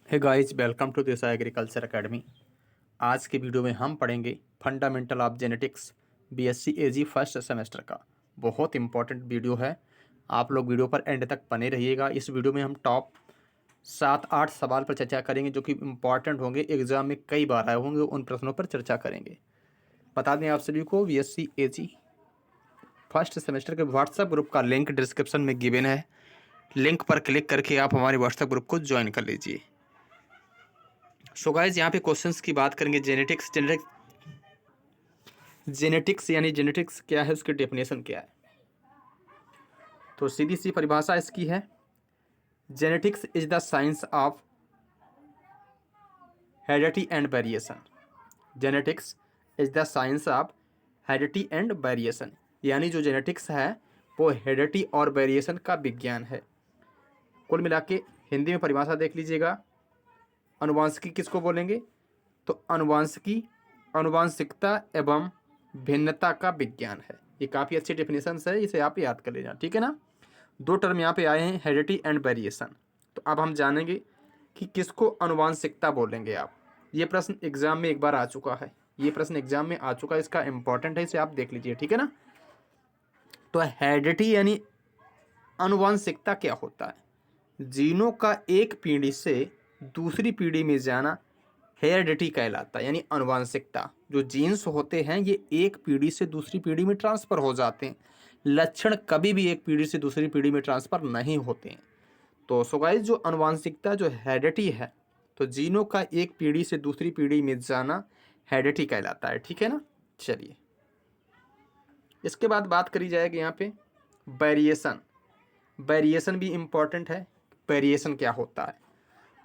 Hey guys, welcome to this agriculture academy. आज की video में हम पढ़ेंगे fundamental of genetics BSc AG first semester का। बहुत इंपॉर्टेंट वीडियो है। आप लोग वीडियो पर एंड तक बने रहिएगा। इस वीडियो में हम टॉप 7-8 सवाल पर चर्चा करेंगे जो कि इम्पॉर्टेंट होंगे, एग्जाम में कई बार आए होंगे। उन प्रश्नों पर चर्चा करेंगे। बता दें आप सभी को, बीएससी एजी फर्स्ट सेमेस्टर के व्हाट्सएप ग्रुप का लिंक डिस्क्रिप्शन में गिवन है। लिंक पर क्लिक करके आप हमारे व्हाट्सएप ग्रुप को ज्वाइन कर लीजिए। सो गाइज, यहाँ पे क्वेश्चंस की बात करेंगे। जेनेटिक्स यानी जेनेटिक्स क्या है, उसकी डेफिनेशन क्या है। तो सीधी सी परिभाषा इसकी है, genetics is the science of heredity and variation. Genetics is the science of heredity and variation, यानी जो जेनेटिक्स है वो हेरिडिटी और वेरिएशन का विज्ञान है। कुल मिला के हिंदी में परिभाषा देख लीजिएगा। अनुवांशिकी किसको बोलेंगे? तो अनुवांशिकी आनुवांशिकता एवं भिन्नता का विज्ञान है। ये काफ़ी अच्छी डेफिनेशन है, इसे आप याद कर लेना, ठीक है ना। दो टर्म यहाँ पे आए हैं, हेरिडिटी एंड वेरिएशन। तो अब हम जानेंगे कि किसको आनुवांशिकता बोलेंगे आप। ये प्रश्न एग्जाम में एक बार आ चुका है, ये प्रश्न एग्जाम में आ चुका है, इसका इंपॉर्टेंट है, इसे आप देख लीजिए, ठीक है ना। तो हेरिडिटी यानी आनुवांशिकता क्या होता है? जीनों का एक पीढ़ी से दूसरी पीढ़ी में जाना हेरिडिटी कहलाता है, यानी आनुवांशिकता। जो जीन्स होते हैं ये एक पीढ़ी से दूसरी पीढ़ी में ट्रांसफ़र हो जाते हैं। लक्षण कभी भी एक पीढ़ी से दूसरी पीढ़ी में ट्रांसफ़र नहीं होते हैं। तो सो गाइस, जो आनुवांशिकता जो हेरिडिटी है, तो जीनों का एक पीढ़ी से दूसरी पीढ़ी में जाना हेरिडिटी कहलाता है, ठीक है ना। चलिए, इसके बाद बात करी जाएगी यहाँ पे वेरिएशन। वेरिएशन भी इम्पॉर्टेंट है। वेरिएशन क्या होता है?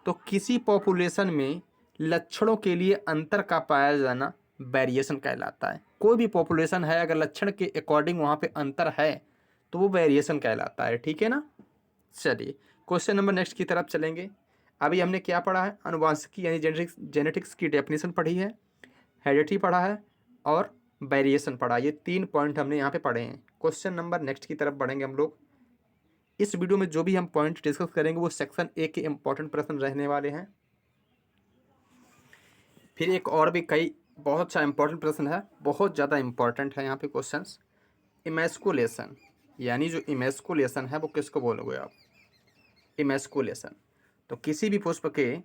तो किसी पॉपुलेशन में लक्षणों के लिए अंतर का पाया जाना वेरिएशन कहलाता है। कोई भी पॉपुलेशन है, अगर लक्षण के अकॉर्डिंग वहाँ पे अंतर है तो वो वेरिएशन कहलाता है, ठीक है ना। चलिए, क्वेश्चन नंबर नेक्स्ट की तरफ चलेंगे। अभी हमने क्या पढ़ा है? अनुवांशिकी यानी जेनेटिक्स की डेफिनेशन पढ़ी है, हेरिडिटी पढ़ा है और वेरिएशन पढ़ा। ये 3 पॉइंट हमने यहाँ पे पढ़े हैं। क्वेश्चन नंबर नेक्स्ट की तरफ बढ़ेंगे हम लोग। इस वीडियो में जो भी हम पॉइंट डिस्कस करेंगे वो सेक्शन ए के इंपॉर्टेंट प्रश्न रहने वाले हैं। फिर एक और भी कई बहुत अच्छा इंपॉर्टेंट प्रश्न है, बहुत ज़्यादा इंपॉर्टेंट है यहाँ पे क्वेश्चंस। इमेस्कुलेशन, यानी जो इमेस्कुलेशन है वो किसको बोलोगे आप? इमेस्कुलेशन, तो किसी भी पुष्प के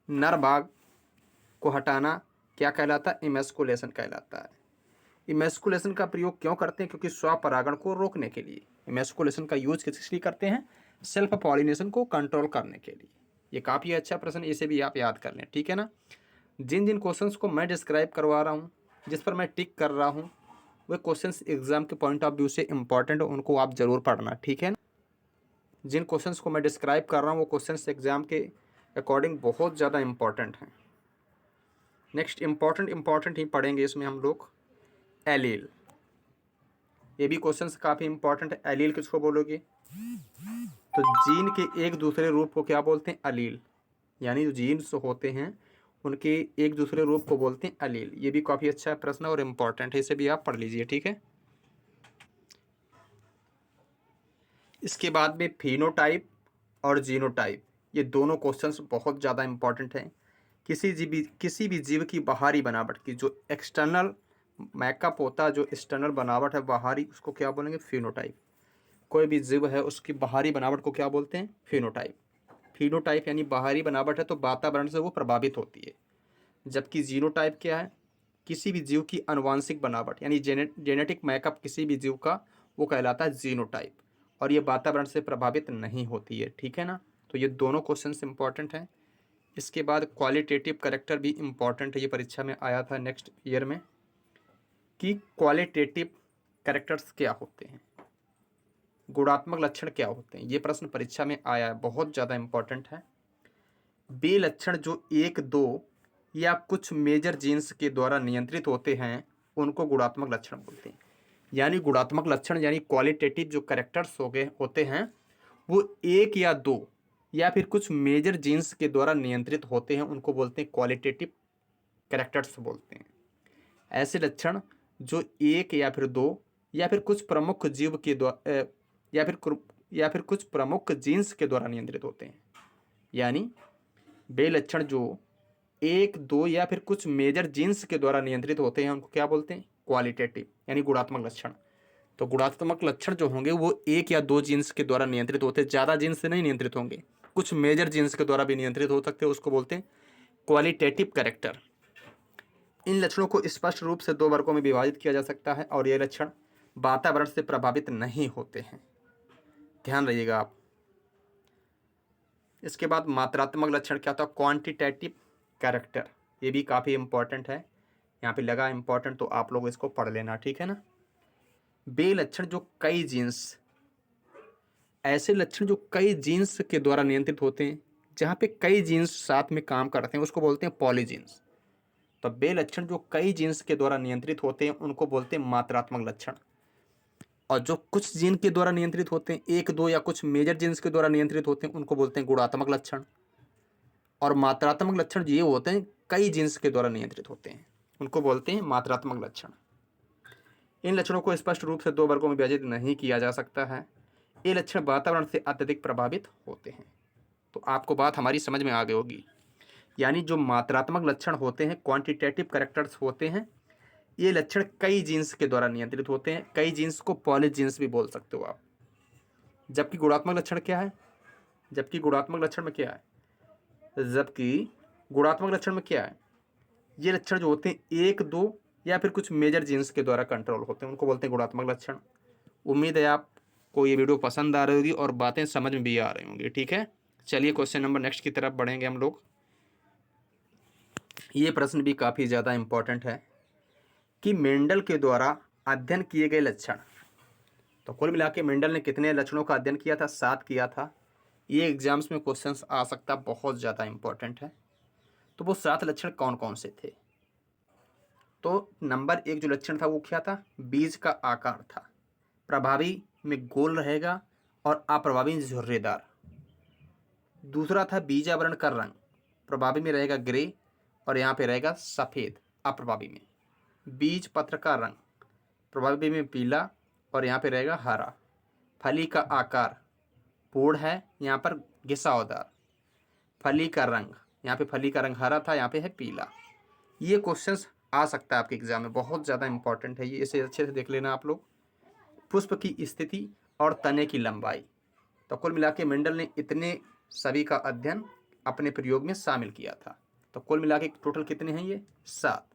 नर भाग को हटाना क्या कहलाता है? इमेस्कुलेशन कहलाता है। इमेस्कुलेशन का प्रयोग क्यों करते हैं? क्योंकि स्वपरागण को रोकने के लिए। इमेस्कुलेशन का यूज किस लिए करते हैं? सेल्फ पॉलिनेशन को कंट्रोल करने के लिए। ये काफ़ी अच्छा प्रश्न, इसे भी आप याद कर लें, ठीक है ना। जिन जिन क्वेश्चंस को मैं डिस्क्राइब करवा रहा हूँ, जिस पर मैं टिक कर रहा हूँ, वे क्वेश्चंस एग्जाम के पॉइंट ऑफ व्यू से इंपॉर्टेंट है, उनको आप जरूर पढ़ना, ठीक है ना। जिन क्वेश्चंस को मैं डिस्क्राइब कर रहा हूँ वो क्वेश्चंस एग्जाम के अकॉर्डिंग बहुत ज़्यादा इंपॉर्टेंट हैं। नेक्स्ट इंपॉर्टेंट ही पढ़ेंगे इसमें हम लोग। एलील, ये भी क्वेश्चंस काफ़ी इंपॉर्टेंट है। एलील किसको बोलोगे? तो जीन के एक दूसरे रूप को क्या बोलते हैं? अलील, यानी जो जीन्स होते हैं उनके एक दूसरे रूप को बोलते हैं अलील। ये भी काफ़ी अच्छा प्रश्न और इम्पॉर्टेंट है, इसे भी आप पढ़ लीजिए, ठीक है। इसके बाद में फिनोटाइप और जीनोटाइप, ये दोनों क्वेश्चंस बहुत ज़्यादा इंपॉर्टेंट हैं। किसी भी जीव की बाहरी बनावट की जो एक्सटर्नल मेकअप होता है, जो एक्सटर्नल बनावट है बाहरी, उसको क्या बोलेंगे? फिनोटाइप। कोई भी जीव है उसकी बाहरी बनावट को क्या बोलते हैं? फिनोटाइप। फिनोटाइप यानी बाहरी बनावट है तो वातावरण से वो प्रभावित होती है। जबकि जीनोटाइप क्या है? किसी भी जीव की आनुवांशिक बनावट यानी जेनेटिक मेकअप किसी भी जीव का, वो कहलाता है जीनोटाइप, और ये वातावरण से प्रभावित नहीं होती है, ठीक है ना। तो ये दोनों क्वेश्चंस इंपॉर्टेंट हैं। इसके बाद क्वालिटेटिव कैरेक्टर भी इम्पॉर्टेंट है, ये परीक्षा में आया था नेक्स्ट ईयर में कि क्वालिटेटिव कैरेक्टर्स क्या होते हैं, गुणात्मक लक्षण क्या होते हैं। ये प्रश्न परीक्षा में आया है, बहुत ज़्यादा इंपॉर्टेंट है। वे लक्षण जो एक दो या कुछ मेजर जीन्स के द्वारा नियंत्रित होते हैं उनको गुणात्मक लक्षण बोलते हैं। यानी गुणात्मक लक्षण यानी क्वालिटेटिव जो कैरेक्टर्स हो गए होते हैं वो एक या दो या फिर कुछ मेजर जीन्स के द्वारा नियंत्रित होते हैं, उनको बोलते हैं क्वालिटेटिव कैरेक्टर्स बोलते हैं। ऐसे लक्षण जो एक या फिर दो या फिर कुछ प्रमुख जीव के द्वारा या फिर कुछ प्रमुख जीन्स के द्वारा नियंत्रित होते हैं। यानी वे लक्षण जो एक दो या फिर कुछ मेजर जीन्स के द्वारा नियंत्रित होते हैं उनको क्या बोलते हैं? क्वालिटेटिव, यानी गुणात्मक लक्षण। तो गुणात्मक लक्षण जो होंगे वो एक या दो जीन्स के द्वारा नियंत्रित होते हैं, ज़्यादा जीन्स से नहीं नियंत्रित होंगे, कुछ मेजर जीन्स के द्वारा भी नियंत्रित हो सकते हैं, उसको बोलते हैं क्वालिटेटिव कैरेक्टर। इन लक्षणों को स्पष्ट रूप से दो वर्गों में विभाजित किया जा सकता है और ये लक्षण वातावरण से प्रभावित नहीं होते हैं, ध्यान रहिएगा आप। इसके बाद मात्रात्मक लक्षण क्या होता है? Quantitative character. ये भी काफ़ी इंपॉर्टेंट है, यहाँ पे लगा इंपॉर्टेंट तो आप लोग इसको पढ़ लेना, ठीक है ना। वे लक्षण जो कई जीन्स, ऐसे लक्षण जो कई जीन्स के द्वारा नियंत्रित होते हैं, जहाँ पे कई जीन्स साथ में काम करते हैं उसको बोलते हैं पॉलीजीन्स। तो वे लक्षण जो कई जीन्स के द्वारा नियंत्रित होते हैं उनको बोलते हैं मात्रात्मक लक्षण। और जो कुछ जीन के द्वारा नियंत्रित होते हैं, एक दो या कुछ मेजर जीन्स के द्वारा नियंत्रित होते हैं, उनको बोलते हैं गुणात्मक लक्षण। और मात्रात्मक लक्षण ये होते हैं कई जीन्स के द्वारा नियंत्रित होते हैं, उनको बोलते हैं मात्रात्मक लक्षण। इन लक्षणों को स्पष्ट रूप से दो वर्गों में विभाजित नहीं किया जा सकता है। ये लक्षण वातावरण से अत्यधिक प्रभावित होते हैं। तो आपको बात हमारी समझ में आ गई होगी। यानी जो मात्रात्मक लक्षण होते हैं, क्वांटिटेटिव कैरेक्टर्स होते हैं, ये लक्षण कई जीन्स के द्वारा नियंत्रित होते हैं। कई जीन्स को पॉलीजीन्स भी बोल सकते हो आप। जबकि गुणात्मक लक्षण क्या है? जबकि गुणात्मक लक्षण में क्या है? जबकि गुणात्मक लक्षण में क्या है? ये लक्षण जो होते हैं एक दो या फिर कुछ मेजर जीन्स के द्वारा कंट्रोल होते हैं, उनको बोलते हैं गुणात्मक लक्षण। उम्मीद है आपको ये वीडियो पसंद आ रही होगी और बातें समझ में भी आ रही होंगी, ठीक है। चलिए क्वेश्चन नंबर नेक्स्ट की तरफ बढ़ेंगे हम लोग। ये प्रश्न भी काफ़ी ज़्यादा इम्पोर्टेंट है कि मेंडल के द्वारा अध्ययन किए गए लक्षण। तो कुल मिला के मेंडल ने कितने लक्षणों का अध्ययन किया था? 7 किया था। ये एग्जाम्स में क्वेश्चंस आ सकता, बहुत ज़्यादा इम्पोर्टेंट है। तो वो 7 लक्षण कौन कौन से थे? तो नंबर 1 जो लक्षण था वो क्या था? बीज का आकार था, प्रभावी में गोल रहेगा और अप्रभावी में झुर्रेदार। दूसरा था बीजावरण का रंग, प्रभावी में रहेगा ग्रे और यहाँ पे रहेगा सफ़ेद अप्रभावी में। बीज पत्र का रंग, प्रभावी में पीला और यहाँ पे रहेगा हरा। फली का आकार पूर्ण है, यहाँ पर घिसावदार। फली का रंग, यहाँ पे फली का रंग हरा था, यहाँ पे है पीला। ये क्वेश्चंस आ सकता है आपके एग्जाम में, बहुत ज़्यादा इंपॉर्टेंट है ये, इसे अच्छे से देख लेना आप लोग। पुष्प की स्थिति और तने की लंबाई। तो कुल मिला के मेंडल ने इतने सभी का अध्ययन अपने प्रयोग में शामिल किया था। तो कुल मिला के टोटल कितने हैं? ये 7।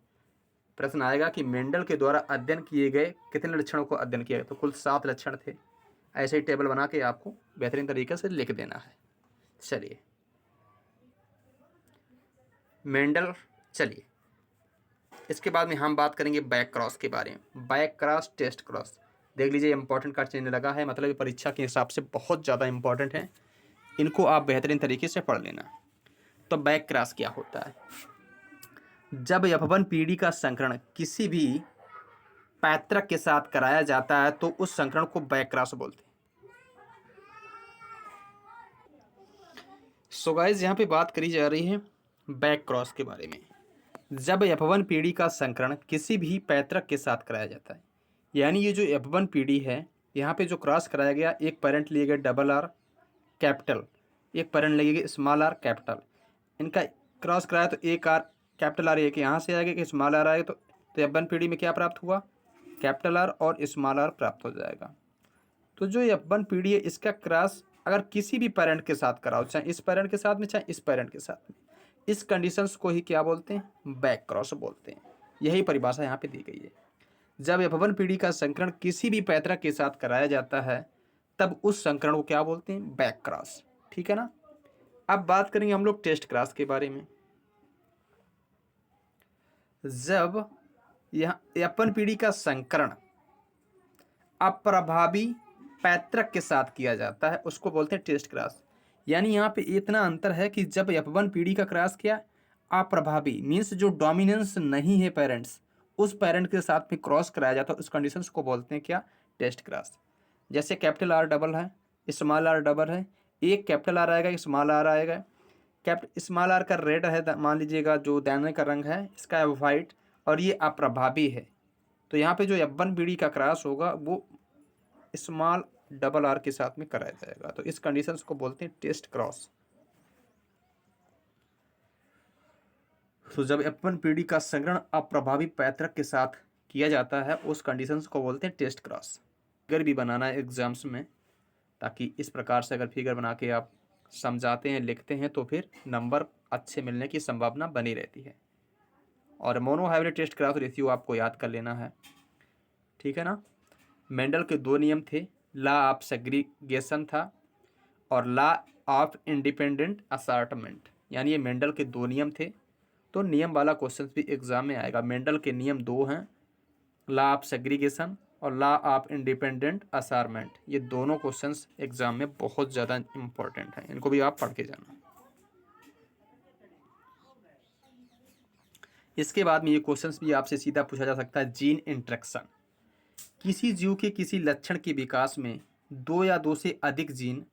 प्रश्न आएगा कि मेंडल के द्वारा अध्ययन किए गए कितने लक्षणों को अध्ययन किया गया? तो कुल 7 लक्षण थे। ऐसे ही टेबल बना के आपको बेहतरीन तरीके से लिख देना है। चलिए मेंडल, चलिए इसके बाद में हम बात करेंगे बैक क्रॉस के बारे में। बैक क्रॉस, टेस्ट क्रॉस, देख लीजिए इंपॉर्टेंट का चिन्ह लगा है, मतलब परीक्षा के हिसाब से बहुत ज़्यादा इंपॉर्टेंट है, इनको आप बेहतरीन तरीके से पढ़ लेना। तो बैक क्रॉस क्या होता है? जब F1 पीढ़ी का संकरण किसी भी पैतृक के साथ कराया जाता है तो उस संकरण को बैक क्रॉस बोलते हैं। सो गाइस यहाँ पे बात करी जा रही है बैक क्रॉस के बारे में। जब F1 पीढ़ी का संकरण किसी भी पैतृक के साथ कराया जाता है, यानी ये जो F1 पीढ़ी है, यहाँ पे जो क्रॉस कराया गया, एक पेरेंट लिए गए डबल आर कैपिटल, एक पेरेंट लिए गए स्मॉल आर कैपिटल, इनका क्रॉस कराया तो एक आर कैपिटल आर एक यहाँ से आएगा कि स्मॉल आर आएगा, तो F1 पीढ़ी में क्या प्राप्त हुआ? कैपिटल आर और स्मॉल आर प्राप्त हो जाएगा। तो जो F1 पीढ़ी है इसका क्रॉस अगर किसी भी पेरेंट के साथ कराओ, चाहे इस पेरेंट के साथ में चाहे इस पेरेंट के साथ में, इस कंडीशंस को ही क्या बोलते हैं? बैक क्रॉस बोलते हैं। यही परिभाषा यहाँ पे दी गई है। जब F1 पीढ़ी का संकरण किसी भी पैतृक के साथ कराया जाता है तब उस संकरण को क्या बोलते हैं? बैक क्रॉस, ठीक है ना। अब बात करेंगे हम लोग टेस्ट क्रॉस के बारे में। जब यह F1 पीढ़ी का संकरण अप्रभावी पैतृक के साथ किया जाता है उसको बोलते हैं टेस्ट क्रॉस। यानी यहाँ पे इतना अंतर है कि जब F1 पीढ़ी का क्रॉस किया अप्रभावी मीन्स जो डोमिनेंस नहीं है पेरेंट्स, उस पेरेंट के साथ में क्रॉस कराया जाता है, उस कंडीशंस को बोलते हैं क्या? Test cross. जैसे कैपिटल आर डबल है, स्मॉल आर डबल है, एक कैपिटल आर आएगा, एक स्मॉल आर आएगा। स्मॉल आर का रेड है, मान लीजिएगा जो दाने का रंग है इसका है वाइट और ये अप्रभावी है, तो यहाँ पे जो F1 पीढ़ी का क्रॉस होगा वो स्मॉल डबल आर के साथ में कराया जाएगा। तो इस कंडीशंस को बोलते हैं टेस्ट क्रॉस। तो जब F1 पीढ़ी का संकरण अप्रभावी पैतृक के साथ किया जाता है उस कंडीशंस को बोलते हैं टेस्ट क्रॉस। फिगर भी बनाना है एग्जाम्स में, ताकि इस प्रकार से अगर फिगर बना के आप समझाते हैं लिखते हैं तो फिर नंबर अच्छे मिलने की संभावना बनी रहती है। और मोनोहाइब्रिड टेस्ट क्रॉस रेशियो आपको याद कर लेना है, ठीक है ना। मेंडल के दो नियम थे, लॉ ऑफ सेग्रीगेशन था और लॉ ऑफ इंडिपेंडेंट असॉर्टमेंट, यानी ये मेंडल के दो नियम थे। तो नियम वाला क्वेश्चन भी एग्जाम में आएगा। मेंडल के नियम दो हैं, लॉ ऑफ सेग्रीगेशन और लॉ ऑफ इंडिपेंडेंट असॉर्टमेंट। ये दोनों क्वेश्चंस एग्जाम में बहुत ज़्यादा इंपॉर्टेंट हैं, इनको भी आप पढ़ के जाना। इसके बाद में ये क्वेश्चंस भी आपसे सीधा पूछा जा सकता है, जीन इंटरेक्शन। किसी जीव के किसी लक्षण के विकास में दो या दो से अधिक जीन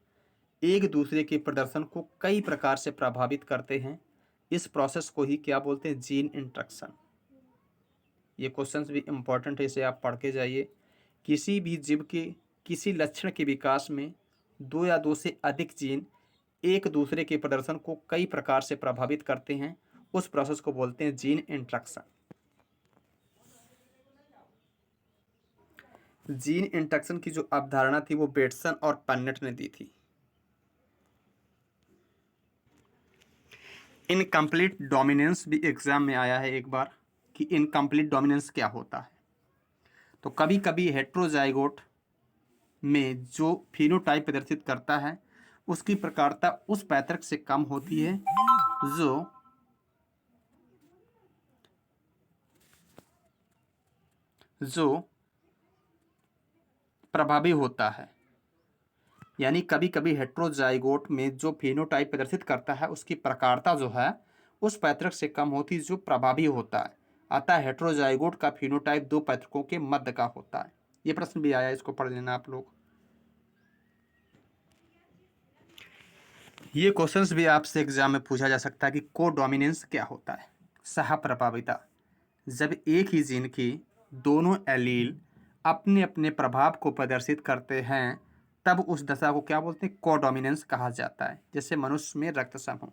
एक दूसरे के प्रदर्शन को कई प्रकार से प्रभावित करते हैं। इस प्रोसेस को ही क्या बोलते हैं, जीन इंटरेक्शन। ये क्वेश्चंस भी इंपॉर्टेंट है, इसे आप पढ़ के जाइए। किसी भी जीव के किसी लक्षण के विकास में दो या दो से अधिक जीन एक दूसरे के प्रदर्शन को कई प्रकार से प्रभावित करते हैं, उस प्रोसेस को बोलते हैं जीन इंटरेक्शन। जीन इंटरेक्शन की जो अवधारणा थी वो बेटसन और पन्नेट ने दी थी। इनकम्प्लीट डोमिनेंस भी एग्जाम में आया है एक बार, कि इनकम्प्लीट डोमिनेंस क्या होता है। तो कभी कभी हेट्रोजाइगोट में जो फिनोटाइप प्रदर्शित करता है उसकी प्रकारता उस पैतृक से कम होती है जो प्रभावी होता है। यानी कभी कभी हेट्रोजाइगोट में जो फिनोटाइप प्रदर्शित करता है उसकी प्रकारता जो है उस पैतृक से कम होती है जो प्रभावी होता है। अतः हेट्रोजाइगोट का फिनोटाइप दो पैतृकों के मध्य का होता है। ये प्रश्न भी आया, इसको पढ़ लेना आप लोग। ये क्वेश्चंस भी आपसे एग्जाम में पूछा जा सकता है कि कोडोमिनेंस क्या होता है। सह प्रभाविता, जब एक ही जीन की दोनों एलील अपने अपने प्रभाव को प्रदर्शित करते हैं तब उस दशा को क्या बोलते हैं, कोडोमिनेंस कहा जाता है। जैसे मनुष्य में रक्त समूह,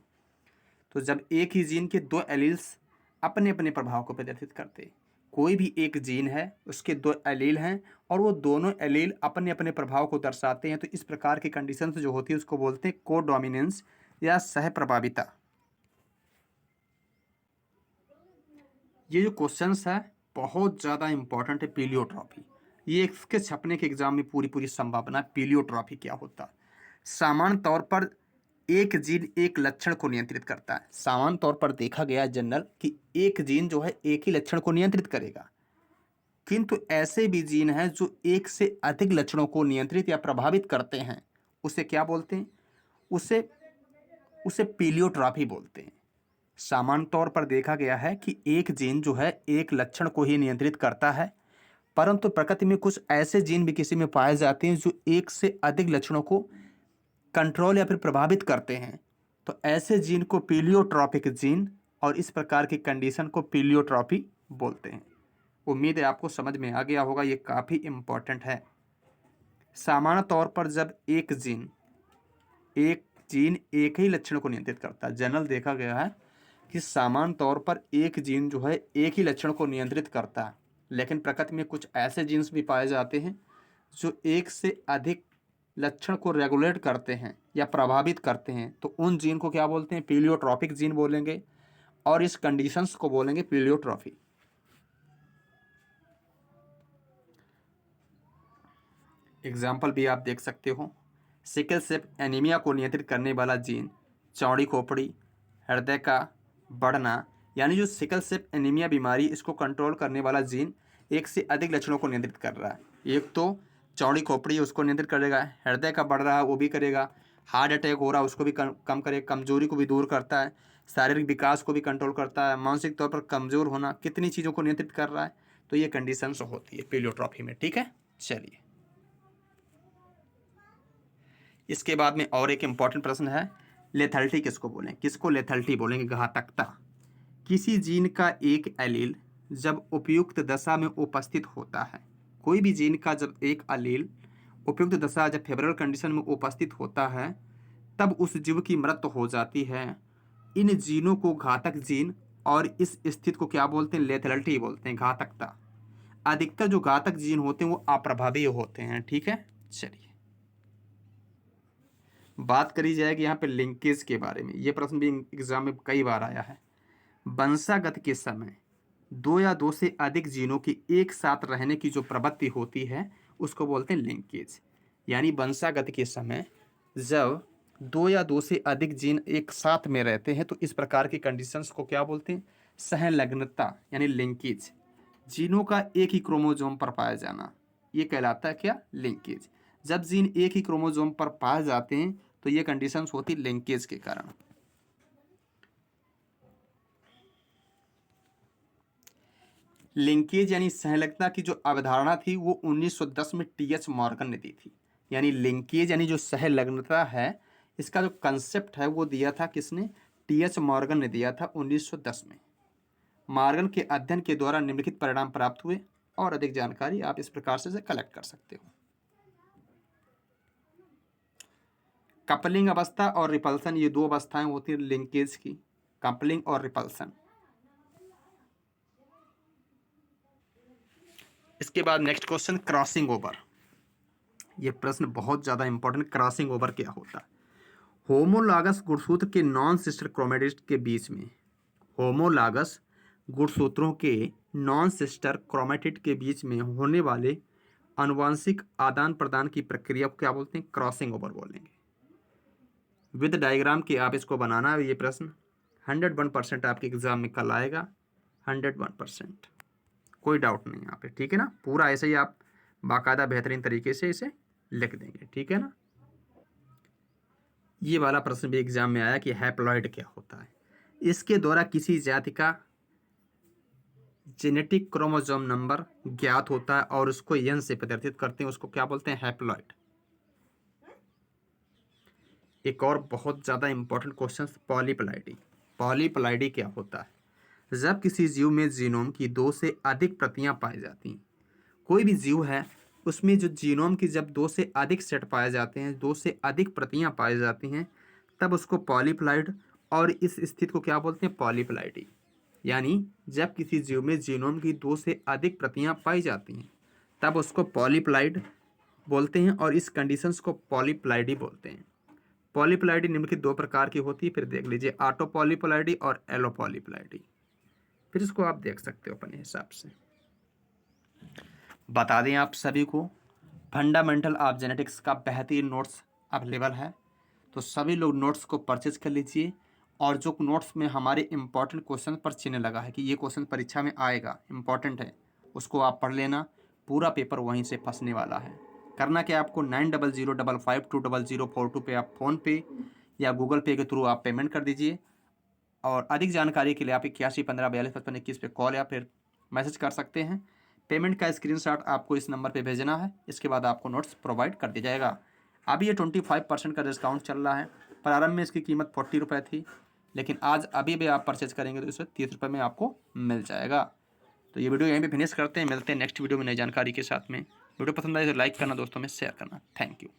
तो जब एक ही जीन के दो एलील्स अपने अपने प्रभाव को प्रदर्शित करते, कोई भी एक जीन है उसके दो एलील हैं और वो दोनों एलील अपने अपने प्रभाव को दर्शाते हैं, तो इस प्रकार की कंडीशंस जो होती है उसको बोलते हैं कोडोमिनेंस या सह प्रभाविता। ये जो क्वेश्चंस है बहुत ज़्यादा इंपॉर्टेंट है। पीलियोट्रॉफी, ये इसके छपने के एग्जाम में पूरी पूरी संभावना है। पीलियोट्रॉफी क्या होता है, सामान्य तौर पर एक जीन एक लक्षण को नियंत्रित करता है। सामान्य तौर पर देखा गया है जनरल कि एक जीन जो है एक ही लक्षण को नियंत्रित करेगा, किंतु ऐसे भी जीन हैं जो एक से अधिक लक्षणों को नियंत्रित या प्रभावित करते हैं। उसे क्या बोलते हैं, उसे उसे पीलियोट्रॉफी बोलते हैं। सामान्य तौर पर देखा गया है कि एक जीन जो है एक लक्षण को ही नियंत्रित करता है, परंतु प्रकृति में कुछ ऐसे जीन भी किसी में पाए जाते हैं जो एक से अधिक लक्षणों को कंट्रोल या फिर प्रभावित करते हैं। तो ऐसे जीन को पीलियोट्रॉपिक जीन और इस प्रकार की कंडीशन को पीलियोट्रॉपी बोलते हैं। उम्मीद है आपको समझ में आ गया होगा, ये काफ़ी इम्पोर्टेंट है। सामान्य तौर पर जब एक जीन एक ही लक्षण को नियंत्रित करता है, जनरल देखा गया है कि सामान्य तौर पर एक जीन जो है एक ही लक्षण को नियंत्रित करता है, लेकिन प्रकृति में कुछ ऐसे जीन्स भी पाए जाते हैं जो एक से अधिक लक्षण को रेगुलेट करते हैं या प्रभावित करते हैं। तो उन जीन को क्या बोलते हैं, पीलियोट्रॉपिक जीन बोलेंगे और इस कंडीशंस को बोलेंगे पीलियोट्रॉफी। एग्जाम्पल भी आप देख सकते हो, सिकल सेल एनीमिया को नियंत्रित करने वाला जीन, चौड़ी खोपड़ी, हृदय का बढ़ना, यानी जो सिकल सेल एनीमिया बीमारी इसको कंट्रोल करने वाला जीन एक से अधिक लक्षणों को नियंत्रित कर रहा है। एक तो चौड़ी खोपड़ी उसको नियंत्रित करेगा, हृदय का बढ़ रहा है वो भी करेगा, हार्ट अटैक हो रहा है उसको भी कम करेगा, कमजोरी को भी दूर करता है, शारीरिक विकास को भी कंट्रोल करता है, मानसिक तौर पर कमजोर होना, कितनी चीज़ों को नियंत्रित कर रहा है। तो ये कंडीशंस होती है पीलियोट्रॉफी में, ठीक है। चलिए इसके बाद में और एक इम्पॉर्टेंट प्रश्न है, लेथैलिटी किसको बोलें, किसको लेथैलिटी बोलेंगे, घातकता। किसी जीन का एक एलील जब उपयुक्त दशा में उपस्थित होता है, कोई भी जीन का जब एक एलील उपयुक्त दशा जब फेवरेबल कंडीशन में उपस्थित होता है तब उस जीव की मृत्यु हो जाती है। इन जीनों को घातक जीन और इस स्थिति को क्या बोलते हैं? लेथेलिटी बोलते हैं, घातकता। अधिकतर जो घातक जीन होते हैं वो अप्रभावी होते हैं। ठीक है, चलिए बात करी जाएगी यहाँ पे लिंकेज के बारे में। ये प्रश्न भी एग्जाम में कई बार आया है। वंशागत के समय दो या दो से अधिक जीनों की एक साथ रहने की जो प्रवृत्ति होती है उसको बोलते हैं लिंकेज। यानी वंशागत के समय जब दो या दो से अधिक जीन एक साथ में रहते हैं तो इस प्रकार की कंडीशंस को क्या बोलते हैं? सहलग्नता यानी लिंकेज। जीनों का एक ही क्रोमोसोम पर पाया जाना, ये कहलाता है क्या? लिंकेज। जब जीन एक ही क्रोमोसोम पर पाए जाते हैं तो ये कंडीशंस होती लिंकेज के कारण। लिंकेज यानी सहलग्नता की जो अवधारणा थी वो 1910 में टी.एच. मॉर्गन ने दी थी। यानी लिंकेज यानी जो सहलग्नता है इसका जो कंसेप्ट है वो दिया था किसने? टी.एच. मॉर्गन ने दिया था 1910 में। मॉर्गन के अध्ययन के द्वारा निम्नलिखित परिणाम प्राप्त हुए और अधिक जानकारी आप इस प्रकार से कलेक्ट कर सकते हो। कपलिंग अवस्था और रिपल्सन, ये दो अवस्थाएं होती हैं लिंकेज की, कपलिंग और रिपल्सन। इसके बाद नेक्स्ट क्वेश्चन, क्रॉसिंग ओवर। ये प्रश्न बहुत ज़्यादा इंपॉर्टेंट। क्रॉसिंग ओवर क्या होता है? होमोलॉगस गुणसूत्र के नॉन सिस्टर क्रोमैटिड के बीच में, होमोलॉगस गुणसूत्रों के नॉन सिस्टर क्रोमैटिड के बीच में होने वाले आनुवंशिक आदान प्रदान की प्रक्रिया को क्या बोलते हैं? क्रॉसिंग ओवर बोलेंगे। विद डायग्राम के आप इसको बनाना है। ये प्रश्न 101% आपके एग्जाम में कल आएगा, 101%, कोई डाउट नहीं यहाँ पे। ठीक है ना, पूरा ऐसे ही आप बाकायदा बेहतरीन तरीके से इसे लिख देंगे। ठीक है ना। ये वाला प्रश्न भी एग्जाम में आया कि हैप्लॉइड क्या होता है। इसके द्वारा किसी जाति का जेनेटिक क्रोमोसोम नंबर ज्ञात होता है और उसको एन से प्रदर्शित करते हैं, उसको क्या बोलते हैं? हैप्लॉइड। एक और बहुत ज़्यादा इंपॉर्टेंट क्वेश्चन, पॉलीप्लाइडी। पॉलीप्लाइडी क्या होता है? जब किसी जीव में जीनोम की दो से अधिक प्रतियां पाई जाती हैं, कोई भी जीव है उसमें जो जीनोम की जब दो से अधिक सेट पाए जाते हैं, दो से अधिक प्रतियां पाई जाती हैं, तब उसको पॉलीप्लाइड, और इस स्थिति को क्या बोलते हैं? पॉलीप्लाइडी। यानी जब किसी जीव में जीनोम की दो से अधिक प्रतियां पाई जाती हैं तब उसको पॉलीप्लाइड बोलते हैं और इस कंडीशंस को पॉलीप्लाइडी बोलते हैं। पॉलीप्लाइडी निम्नलिखित दो प्रकार की होती है, फिर देख लीजिए, ऑटो पॉलीप्लाइडी और एलो पॉलीप्लाइडी। फिर इसको आप देख सकते हो अपने हिसाब से। बता दें आप सभी को, फंडामेंटल ऑफ जेनेटिक्स का बेहतरीन नोट्स अवेलेबल है, तो सभी लोग नोट्स को परचेज कर लीजिए। और जो नोट्स में हमारे इंपॉर्टेंट क्वेश्चन पर चिन्ह लगा है कि ये क्वेश्चन परीक्षा में आएगा, इंपॉर्टेंट है, उसको आप पढ़ लेना। पूरा पेपर वहीं से फंसने वाला है। करना क्या आपको? 9005520042 पे आप फ़ोन पे या गूगल पे के थ्रू आप पेमेंट कर दीजिए। और अधिक जानकारी के लिए आप 8115425521 पे कॉल या फिर मैसेज कर सकते हैं। पेमेंट का स्क्रीनशॉट आपको इस नंबर पे भेजना है, इसके बाद आपको नोट्स प्रोवाइड कर दिया जाएगा। अभी ये 25% का डिस्काउंट चल रहा है। प्रारंभ में इसकी कीमत 40 रुपये थी, लेकिन आज अभी भी आप परचेज करेंगे तो इसे 30 रुपये में आपको मिल जाएगा। तो ये वीडियो यहीं पे फिनिश करते हैं, मिलते हैं नेक्स्ट वीडियो में नई जानकारी के साथ में। वीडियो पसंद आए तो लाइक करना, दोस्तों में शेयर करना। Thank you.